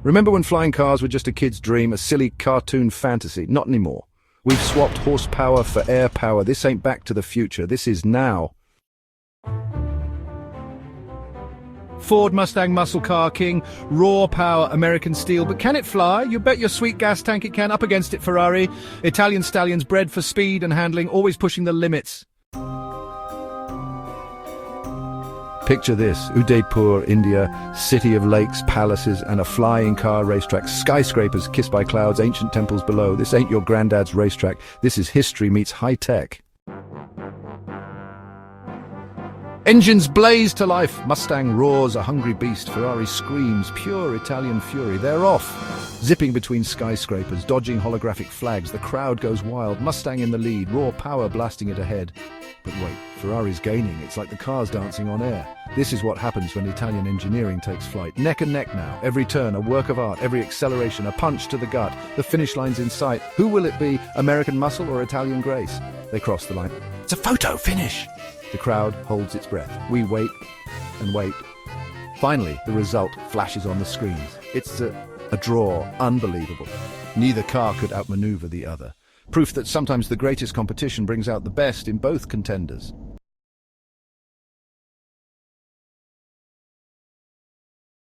Remember when flying cars were just a kid's dream, a silly cartoon fantasy? Not anymore. We've swapped horsepower for air power. This ain't back to the future. This is now. Ford Mustang muscle car king, raw power American steel, but can it fly? You bet your sweet gas tank it can. Up against it, Ferrari. Italian stallions bred for speed and handling, always pushing the limits. Picture this, Udaipur, India, city of lakes, palaces, and a flying car racetrack, skyscrapers kissed by clouds, ancient temples below. This ain't your granddad's racetrack. This is history meets high-tech. Engines blaze to life. Mustang roars, a hungry beast. Ferrari screams, pure Italian fury. They're off, zipping between skyscrapers, dodging holographic flags. The crowd goes wild. Mustang in the lead, raw power blasting it ahead. But wait, Ferrari's gaining. It's like the cars dancing on air. This is what happens when Italian engineering takes flight. Neck and neck now. Every turn, a work of art. Every acceleration, a punch to the gut. The finish line's in sight. Who will it be? American muscle or Italian grace? They cross the line. It's a photo finish! The crowd holds its breath. We wait and wait. Finally, the result flashes on the screens. It's a draw. Unbelievable. Neither car could outmaneuver the other. Proof that sometimes the greatest competition brings out the best in both contenders.